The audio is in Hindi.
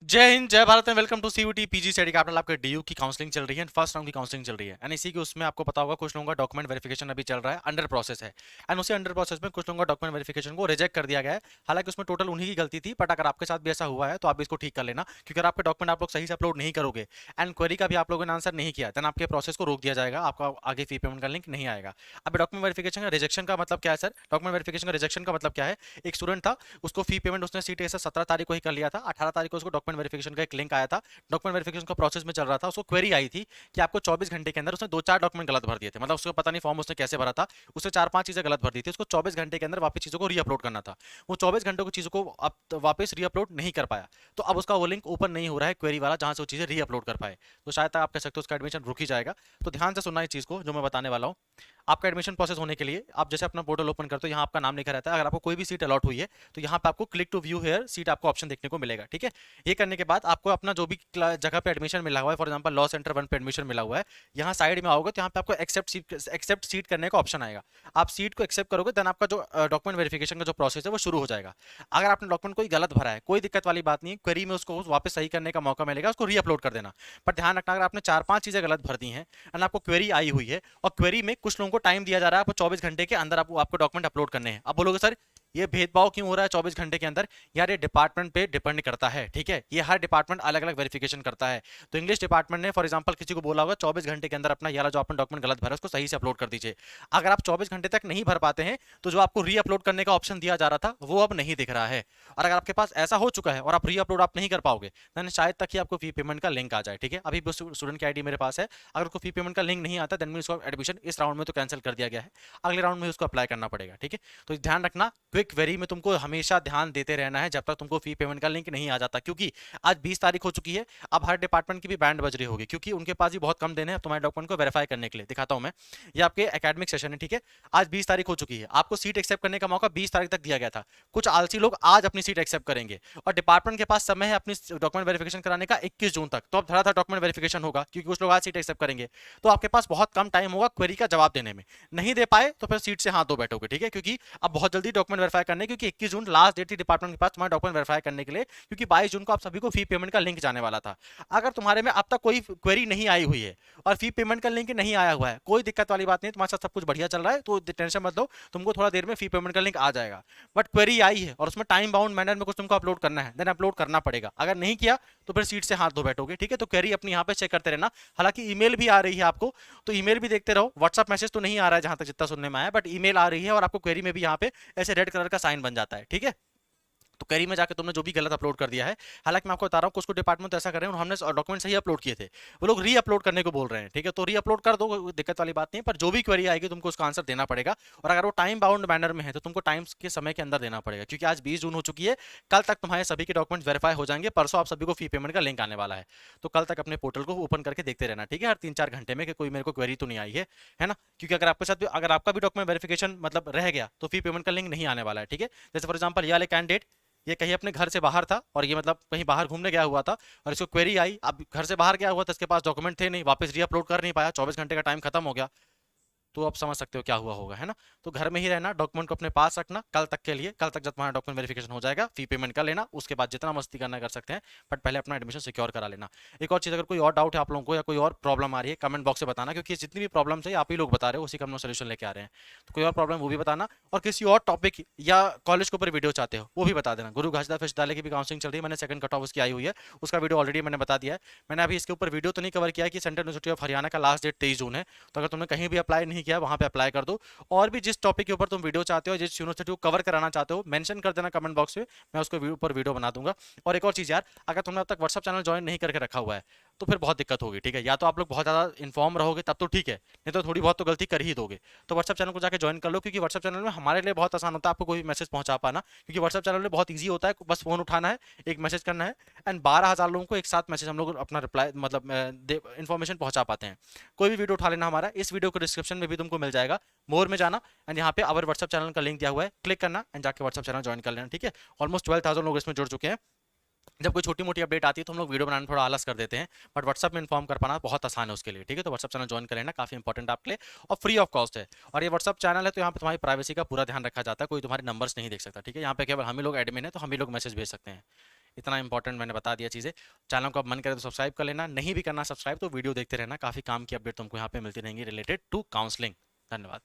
जय हिंद जय Bharat and welcome to CUET PG study capital. आपके डीयू की काउंसलिंग चल रही है, फर्स्ट राउंड की काउंसलिंग चल रही है एंड इसी के उसमें आपको पता होगा कुछ लोगों का डॉक्यूमेंट वेरिफिकेशन अभी चल रहा है, अंडर प्रोसेस है। एंड उसी अंडर प्रोसेस में कुछ लोगों का डॉक्यूमेंट वेरिफिकेशन को रिजेक्ट कर दिया गया है। हालांकि उसमें टोटल उन्हीं की गलती थी, बट अगर आपके साथ भी ऐसा हुआ है तो आप इसको ठीक कर लेना, क्योंकि अगर आपके डॉक्यूमेंट आप लोग सही से अपलोड नहीं करोगे एंड क्वेरी का भी आप लोगों ने आंसर नहीं किया, देन आपके प्रोसेस को रोक दिया जाएगा, आपका आगे फी पेमेंट का लिंक नहीं आएगा। अब डॉक्यूमेंट वेरिफिकेशन का रिजेक्शन का मतलब क्या है सर? डॉक्यूमेंट वेरिफिकेशन का रिजेक्शन का मतलब क्या है? एक स्टूडेंट था, उसको फी पेमेंट उसने सीट ऐसे 17 तारीख को ही कर लिया था, 18 तारीख को उसको डॉक्यूमेंट वेरिफिकेशन का एक लिंक आया था, डॉक्यूमेंट वेरिफिकेशन का प्रोसेस में चल रहा था, उसको क्वेरी आई थी कि आपको 24 घंटे के अंदर, उसने दो चार डॉक्यूमेंट गलत भर दिए थे, मतलब उसको पता नहीं फॉर्म उसने कैसे भरा था, उसने चार पांच चीजें गलत भर दी थी, उसको 24 घंटे के अंदर वापस चीजों को रीअपलोड करना था। वो 24 घंटों की चीजों को अब वापस रीअपलोड नहीं कर पाया, तो अब उसका वो लिंक ओपन नहीं हो रहा है क्वेरी वाला, जहां से वो चीजें रीअपलोड कर पाए। तो शायद तक आप कह सकते हो उसका एडमिशन रुक ही जाएगा। तो ध्यान से सुनना इस चीज को जो मैं बताने वाला हूँ। आपका एडमिशन प्रोसेस होने के लिए आप जैसे अपना पोर्टल ओपन करते हो, यहाँ आपका नाम लिखा रहता है, अगर आपको कोई भी सीट अलॉट हुई है तो यहाँ पे आपको click to view here seat आपको ऑप्शन देखने को मिलेगा, ठीक है। ये करने के बाद आपको अपना जो भी जगह पे एडमिशन मिला हुआ है, फॉर एग्जांपल लॉ सेंटर 1 पे एडमिशन मिला हुआ है, यहाँ साइड में आओगे तो यहाँ पे आपको एक्सेप्ट सीट करने का ऑप्शन आएगा। आप सीट को एक्सेप्ट करोगे, देन आपका जो डॉक्यूमेंट वेरिफिकेशन का जो प्रोसेस है वो शुरू हो जाएगा। अगर आपने डॉक्यूमेंट कोई गलत भरा है, कोई दिक्कत वाली बात नहीं है, क्वेरी में उसको वापस सही करने का मौका मिलेगा, उसको रीअपलोड कर देना। पर ध्यान रखना, अगर आपने चार पांच चीजें गलत भर दी हैं एंड आपको क्वेरी आई हुई है और क्वेरी में कुछ लोगों को टाइम दिया जा रहा है, आपको 24 घंटे के अंदर आपको डॉक्यूमेंट अपलोड करने हैं, आप बोलोगे सर ये भेदभाव क्यों हो रहा है 24 घंटे के अंदर? यार ये डिपार्टमेंट पे डिपेंड करता है, ठीक है। ये हर डिपार्टमेंट अलग अलग वेरिफिकेशन करता है। तो इंग्लिश डिपार्टमेंट ने फॉर एग्जांपल किसी को बोला होगा 24 घंटे के अंदर अपना यार जो आपने डॉक्यूमेंट गलत भरा है उसको सही से अपलोड कर दीजिए। अगर आप 24 घंटे तक नहीं भर पाते हैं तो जो आपको री अपलोड करने का ऑप्शन दिया जा रहा था वो अब नहीं दिख रहा है। और अगर आपके पास ऐसा हो चुका है और आप री अपलोड आप नहीं कर पाओगे, देन शायद तक ही आपको फी पेमेंट का लिंक आ जाए, ठीक है। अभी स्टूडेंट की आईडी मेरे पास है, अगर उसको फी पेमेंट का लिंक नहीं आता देन उसका एडमिशन इस राउंड में तो कैंसिल कर दिया गया है, अगले राउंड में उसको अप्लाई करना पड़ेगा, ठीक है। तो ध्यान रखना, क्विक वेरी में तुमको हमेशा ध्यान देते रहना है जब तक तुमको फी पेमेंट का लिंक नहीं आ जाता, क्योंकि आज 20 तारीख हो चुकी है। अब हर डिपार्टमेंट की भी बैंड बज रही होगी, क्योंकि उनके पास भी बहुत कम दिन है तुम्हारे डॉक्यूमेंट को वेरीफाई करने के लिए। दिखाता हूं मैं, ये आपके एकेडमिक सेशन है, ठीक है। आज 20 तारीख हो चुकी है, आपको सीट एक्सेप्ट करने का मौका 20 तारीख तक दिया गया था। कुछ आलसी लोग आज अपनी सीट एक्सेप्ट करेंगे और डिपार्टमेंट के पास समय है अपनी डॉक्यूमेंट वेरिफिकेशन कराने का 21 जून तक, तो अब धड़ाधड़ डॉक्यूमेंट वेरिफिकेशन होगा, क्योंकि कुछ लोग आज सीट एक्सेप्ट करेंगे। तो आपके पास बहुत कम टाइम होगा क्वेरी का जवाब देने में। नहीं दे पाए तो फिर सीट से हाथ धो बैठोगे, ठीक है, क्योंकि अब बहुत जल्दी डॉक्यूमेंट वेरीफाई करने, क्योंकि 21 जून लास्ट डेट थी डिपार्टमेंट के पास तुम्हारे डॉक्यूमेंट वेरीफाई करने के लिए, क्योंकि 22 जून को आप सभी को फी पेमेंट का लिंक जाने वाला था। अगर तुम्हारे में अब तक कोई क्वेरी नहीं आई हुई है और फी पेमेंट का लिंक नहीं आया हुआ है, कोई दिक्कत वाली बात नहीं, तुम्हारे साथ सब कुछ बढ़िया चल रहा है, तो टेंशन मत लो, तुमको थोड़ा देर में फी पेमेंट का लिंक आ जाएगा। बट क्वेरी आई है और उसमें टाइम बाउंड मैनर में कुछ तुमको अपलोड करना है, देन अपलोड करना पड़ेगा। अगर नहीं किया तो फिर सीट से हाथ धो बैठोगे, ठीक है। तो क्वेरी अपनी यहाँ पे चेक करते रहना। हालांकि ईमेल भी आ रही है आपको, तो ईमेल भी देखते रहो। व्हाट्सअप मैसेज तो नहीं आ रहा है जहां तक जितना सुनने में आया, बट ईमेल आ रही है और आपको क्वेरी में भी यहाँ पे ऐसे रेड कलर का साइन बन जाता है, ठीक है। तो क्वेरी में जाकर तुमने जो भी गलत अपलोड कर दिया है, हालांकि मैं आपको बता रहा हूँ कुछ कुछ डिपार्टमेंट तो ऐसा कर रहे हैं, हमने डॉक्यूमेंट सही अपलोड किए थे, वो लोग री अपलोड करने को बोल रहे हैं, ठीक है। तो री अपलोड कर दो, कोई दिक्कत वाली बात नहीं है, पर जो भी क्वेरी आएगी तुमको उसका आंसर देना पड़ेगा। और अगर वो टाइम बाउंड मैनर में है तो तुमको टाइम के समय के अंदर देना पड़ेगा, क्योंकि आज 20 जून हो चुकी है, कल तक तुम्हारे सभी के डॉक्यूमेंट वेरीफाई हो जाएंगे, परसों आप सभी को फी पेमेंट का लिंक आने वाला है। तो कल तक अपने पोर्टल को ओपन करके देखते रहना, ठीक है, हर 3-4 घंटे में कि कोई मेरे को क्वेरी तो नहीं आई है ना। क्योंकि अगर आपके साथ भी, अगर आपका भी डॉक्यूमेंट वेरिफिकेशन मतलब रह गया तो फी पेमेंट का लिंक नहीं आने वाला है, ठीक है। जैसे फॉर एग्जाम्पल ये वाले कैंडिडेट, ये कहीं अपने घर से बाहर था और ये मतलब कहीं बाहर घूमने गया हुआ था और इसको क्वेरी आई, अब घर से बाहर गया हुआ था, इसके पास डॉक्यूमेंट थे नहीं, वापस री अपलोड कर नहीं पाया, 24 घंटे का टाइम खत्म हो गया। तो आप समझ सकते हो क्या हुआ होगा, है ना। तो घर में ही रहना, डॉक्यूमेंट को अपने पास रखना कल तक के लिए, कल तक जब तुम्हारा डॉक्यूमेंट वेरिफिकेशन हो जाएगा फी पेमेंट कर लेना, उसके बाद जितना मस्ती करना कर सकते हैं, बट पहले अपना एडमिशन सिक्योर करा लेना। एक और चीज़, अगर कोई और डाउट है आप लोगों को या कोई और प्रॉब्लम आ रही है, कमेंट बॉक्स से बताना, क्योंकि जितनी भी प्रॉब्लम्स है आप ही लोग बता रहे हो, उसी का हम सोल्यूशन लेके आ रहे हैं। तो कोई और प्रॉब्लम वो भी बताना, और किसी और टॉपिक या कॉलेज के ऊपर वीडियो चाहते हो वो भी बता देना। गुरु घासीदास विश्वविद्यालय की भी काउंसलिंग चल रही है, मैंने सेकंड कट ऑफ उसकी आई हुई है, उसका वीडियो ऑलरेडी मैंने बता दिया है। मैंने अभी इसके ऊपर वीडियो तो नहीं कवर किया कि सेंट्रल यूनिवर्सिटी ऑफ हरियाणा का लास्ट डेट 23 जून है, तो अगर तुमने कहीं भी अप्लाई नहीं किया वहां पे अप्लाई कर दो। और भी जिस टॉपिक के ऊपर तुम वीडियो चाहते हो, जिस यूनिवर्सिटी को कवर कराना चाहते हो, मेंशन कर देना कमेंट बॉक्स में, मैं उसको ऊपर वीडियो बना दूंगा। और एक और चीज़ यार, अगर तुमने अब तक व्हाट्सअप चैनल ज्वाइन नहीं करके रखा हुआ है तो फिर बहुत दिक्कत होगी, ठीक है। या तो आप लोग बहुत ज़्यादा इन्फॉर्म रहोगे तब तो ठीक है, नहीं तो थोड़ी बहुत तो गलती कर ही दोगे। तो व्हाट्सअप चैनल को जाकर ज्वाइन कर लो, क्योंकि व्हाट्सअप चैनल में हमारे लिए बहुत आसान होता है आपको कोई मैसेज पहुंचा पाना, क्योंकि व्हाट्सअप चैनल में बहुत ईजी होता है, बस फोन उठाना है, एक मैसेज करना है, एंड 12,000 लोगों को एक साथ मैसेज हम लोग अपना रिप्लाई मतलब इन्फॉर्मेशन पहुंचा पाते हैं। कोई भी वीडियो उठा लेना हमारा, इस वीडियो को डिस्क्रिप्शन में भी तुमको मिल जाएगा, मोर में जाना एंड यहाँ पे अवर व्हाट्सअप चैनल का लिंक दिया हुआ है, क्लिक करना एंड जाके व्हाट्सअप चैनल ज्वाइन कर लेना, ठीक है। ऑलमोस्ट 12,000 लोग इसमें जुड़ चुके हैं। जब कोई छोटी मोटी अपडेट आती है तो हम लोग वीडियो बनाने में थोड़ा आलस कर देते हैं, बट व्हाट्सअप में इन्फॉर्म कर पाना बहुत आसान है उसके लिए, ठीक है। तो व्हाट्सअप चैनल ज्वाइन कर लेना, काफी इंपॉर्टेंट आपके लिए और फ्री ऑफ कॉस्ट है। और ये व्हाट्सअप चैनल है तो यहाँ पे तुम्हारी प्राइवेसी का पूरा ध्यान रखा जाता है, कोई तुम्हारे नंबर्स नहीं देख सकता, ठीक है। यहाँ पे केवल हम ही लोग एडमिन है तो हम ही लोग मैसेज भेज सकते हैं। इतना इंपॉर्टेंट मैंने बता दिया चीज़ें। चैनल को अब मन करे तो सब्सक्राइब कर लेना, नहीं भी करना सब्सक्राइब तो वीडियो देखते रहना, काफ़ी काम की अपडेट तुमको यहाँ पे मिलती रहेंगी रिलेटेड टू काउंसलिंग। धन्यवाद।